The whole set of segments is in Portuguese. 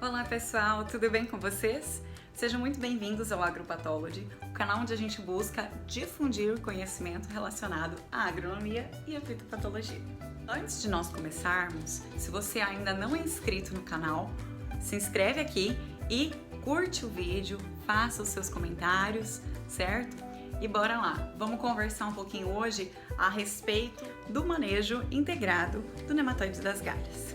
Olá pessoal, tudo bem com vocês? Sejam muito bem-vindos ao AgroPathology, o canal onde a gente busca difundir conhecimento relacionado à agronomia e à fitopatologia. Antes de nós começarmos, se você ainda não é inscrito no canal, se inscreve aqui e curte o vídeo, faça os seus comentários, certo? E bora lá, vamos conversar um pouquinho hoje a respeito do manejo integrado do nematóide das galhas.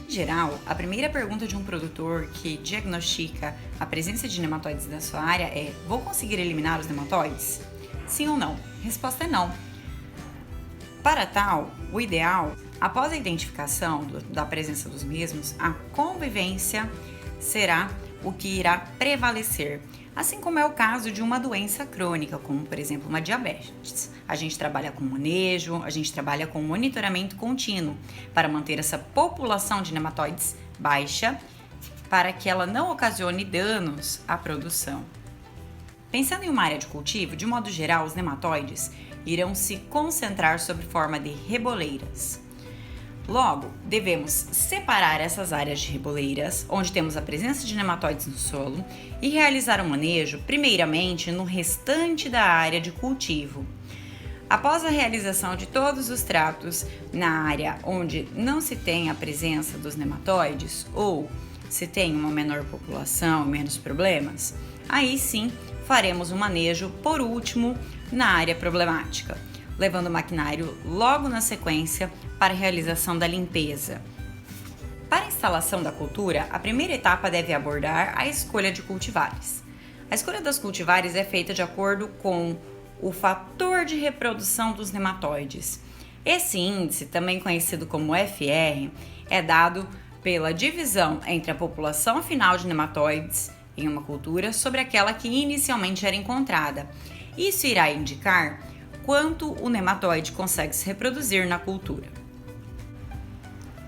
Em geral, a primeira pergunta de um produtor que diagnostica a presença de nematóides na sua área é: vou conseguir eliminar os nematóides? Sim ou não? Resposta é não. Para tal, o ideal, após a identificação da presença dos mesmos, a convivência será o que irá prevalecer, assim como é o caso de uma doença crônica, como por exemplo uma diabetes. A gente trabalha com manejo, a gente trabalha com monitoramento contínuo para manter essa população de nematóides baixa, para que ela não ocasione danos à produção. Pensando em uma área de cultivo, de modo geral, os nematóides irão se concentrar sob forma de reboleiras. Logo, devemos separar essas áreas de reboleiras, onde temos a presença de nematóides no solo, e realizar o manejo, primeiramente, no restante da área de cultivo. Após a realização de todos os tratos na área onde não se tem a presença dos nematóides, ou se tem uma menor população e menos problemas, aí sim faremos o manejo, por último, na área problemática, levando o maquinário logo na sequência para a realização da limpeza. Para a instalação da cultura, a primeira etapa deve abordar a escolha de cultivares. A escolha das cultivares é feita de acordo com o fator de reprodução dos nematóides. Esse índice, também conhecido como FR, é dado pela divisão entre a população final de nematóides em uma cultura sobre aquela que inicialmente era encontrada. Isso irá indicar quanto o nematóide consegue se reproduzir na cultura.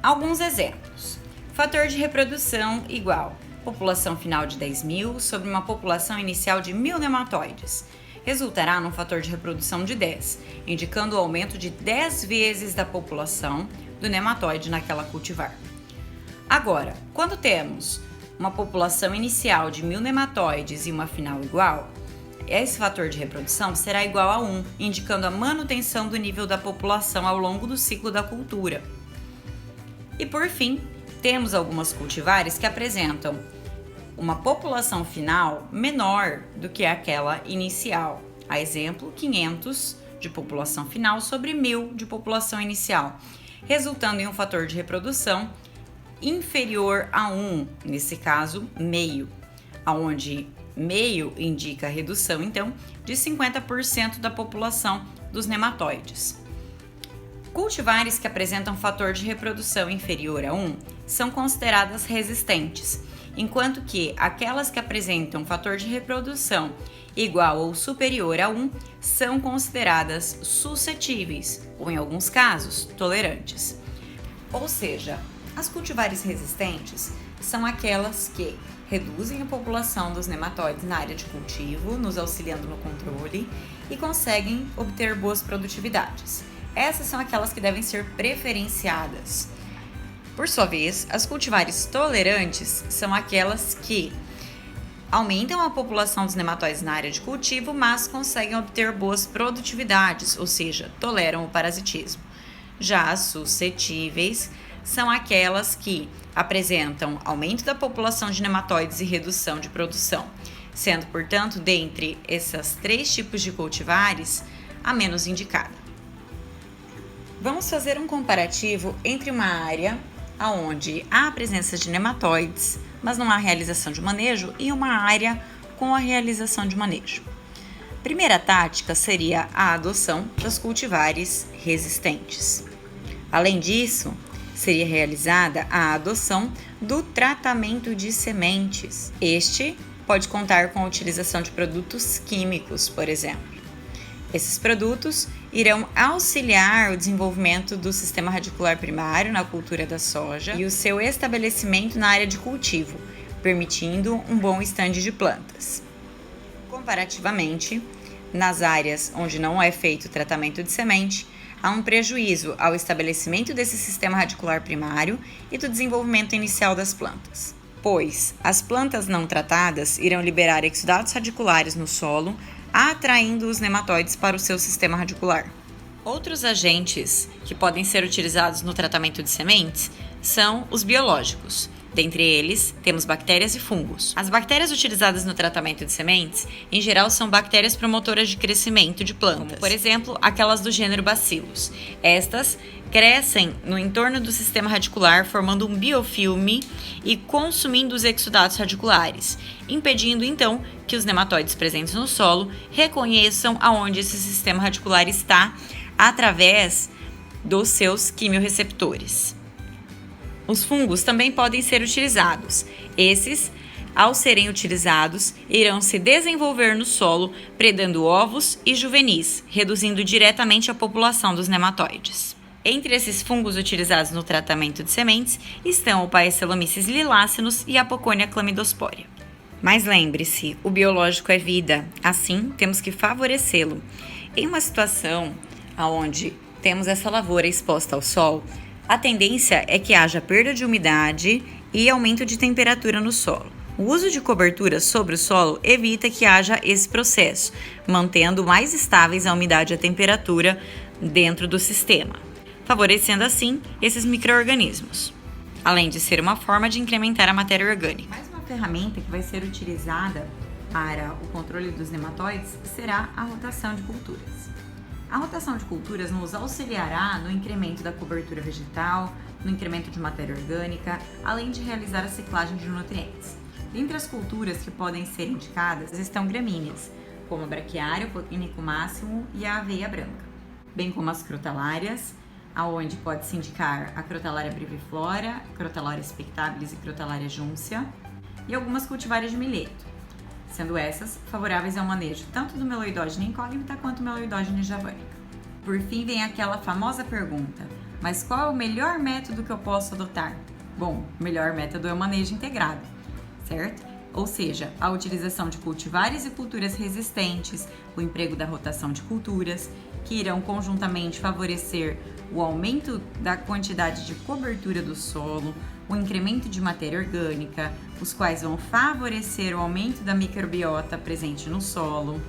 Alguns exemplos. Fator de reprodução igual população final de 10.000 sobre uma população inicial de 1.000 nematóides. Resultará num fator de reprodução de 10, indicando o aumento de 10 vezes da população do nematóide naquela cultivar. Agora, quando temos uma população inicial de 1.000 nematóides e uma final igual, esse fator de reprodução será igual a 1, indicando a manutenção do nível da população ao longo do ciclo da cultura. E por fim, temos algumas cultivares que apresentam uma população final menor do que aquela inicial. A exemplo, 500 de população final sobre 1.000 de população inicial, resultando em um fator de reprodução inferior a 1, nesse caso, meio, onde meio indica a redução, então, de 50% da população dos nematóides. Cultivares que apresentam fator de reprodução inferior a 1 são consideradas resistentes, enquanto que aquelas que apresentam fator de reprodução igual ou superior a 1 são consideradas suscetíveis, ou em alguns casos, tolerantes. Ou seja, as cultivares resistentes são aquelas que reduzem a população dos nematóides na área de cultivo, nos auxiliando no controle e conseguem obter boas produtividades. Essas são aquelas que devem ser preferenciadas. Por sua vez, as cultivares tolerantes são aquelas que aumentam a população dos nematóides na área de cultivo, mas conseguem obter boas produtividades, ou seja, toleram o parasitismo. Já as suscetíveis são aquelas que apresentam aumento da população de nematóides e redução de produção, sendo, portanto, dentre esses 3 tipos de cultivares, a menos indicada. Vamos fazer um comparativo entre uma área onde há a presença de nematóides, mas não há realização de manejo, e uma área com a realização de manejo. Primeira tática seria a adoção das cultivares resistentes. Além disso, seria realizada a adoção do tratamento de sementes. Este pode contar com a utilização de produtos químicos, por exemplo. Esses produtos irão auxiliar o desenvolvimento do sistema radicular primário na cultura da soja e o seu estabelecimento na área de cultivo, permitindo um bom estande de plantas. Comparativamente, nas áreas onde não é feito tratamento de semente, há um prejuízo ao estabelecimento desse sistema radicular primário e do desenvolvimento inicial das plantas, pois as plantas não tratadas irão liberar exudados radiculares no solo, atraindo os nematóides para o seu sistema radicular. Outros agentes que podem ser utilizados no tratamento de sementes são os biológicos. Dentre eles, temos bactérias e fungos. As bactérias utilizadas no tratamento de sementes, em geral, são bactérias promotoras de crescimento de plantas, como, por exemplo, aquelas do gênero Bacillus. Estas crescem no entorno do sistema radicular, formando um biofilme e consumindo os exudados radiculares, impedindo, então, que os nematóides presentes no solo reconheçam aonde esse sistema radicular está através dos seus quimiorreceptores. Os fungos também podem ser utilizados. Esses, ao serem utilizados, irão se desenvolver no solo, predando ovos e juvenis, reduzindo diretamente a população dos nematóides. Entre esses fungos utilizados no tratamento de sementes estão o Paecilomyces lilacinus e a Poconia chlamydospora. Mas lembre-se, o biológico é vida, assim temos que favorecê-lo. Em uma situação onde temos essa lavoura exposta ao sol, a tendência é que haja perda de umidade e aumento de temperatura no solo. O uso de coberturas sobre o solo evita que haja esse processo, mantendo mais estáveis a umidade e a temperatura dentro do sistema, favorecendo assim esses micro-organismos, além de ser uma forma de incrementar a matéria orgânica. Mais uma ferramenta que vai ser utilizada para o controle dos nematóides será a rotação de culturas. A rotação de culturas nos auxiliará no incremento da cobertura vegetal, no incremento de matéria orgânica, além de realizar a ciclagem de nutrientes. Entre as culturas que podem ser indicadas estão gramíneas, como a braquiária, o Pinico máximo e a aveia branca, bem como as crotalárias, aonde pode-se indicar a Crotalária breviflora, Crotalária spectabilis e Crotalária juncea, e algumas cultivares de milheto, sendo essas favoráveis ao manejo tanto do Meloidogene incógnita quanto Meloidogene javanica. Por fim, vem aquela famosa pergunta: mas qual é o melhor método que eu posso adotar? Bom, o melhor método é o manejo integrado, certo? Ou seja, a utilização de cultivares e culturas resistentes, o emprego da rotação de culturas, que irão conjuntamente favorecer o aumento da quantidade de cobertura do solo, o incremento de matéria orgânica, os quais vão favorecer o aumento da microbiota presente no solo,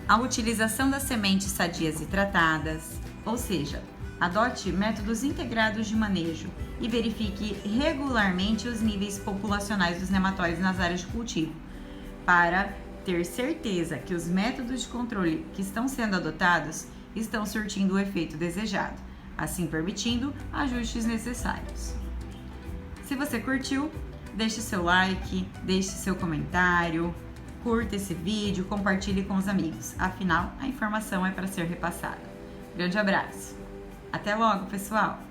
a utilização das sementes sadias e tratadas, ou seja, adote métodos integrados de manejo e verifique regularmente os níveis populacionais dos nematóides nas áreas de cultivo, para ter certeza que os métodos de controle que estão sendo adotados estão surtindo o efeito desejado, assim permitindo ajustes necessários. Se você curtiu, deixe seu like, deixe seu comentário, curta esse vídeo, compartilhe com os amigos. Afinal, a informação é para ser repassada. Grande abraço! Até logo, pessoal!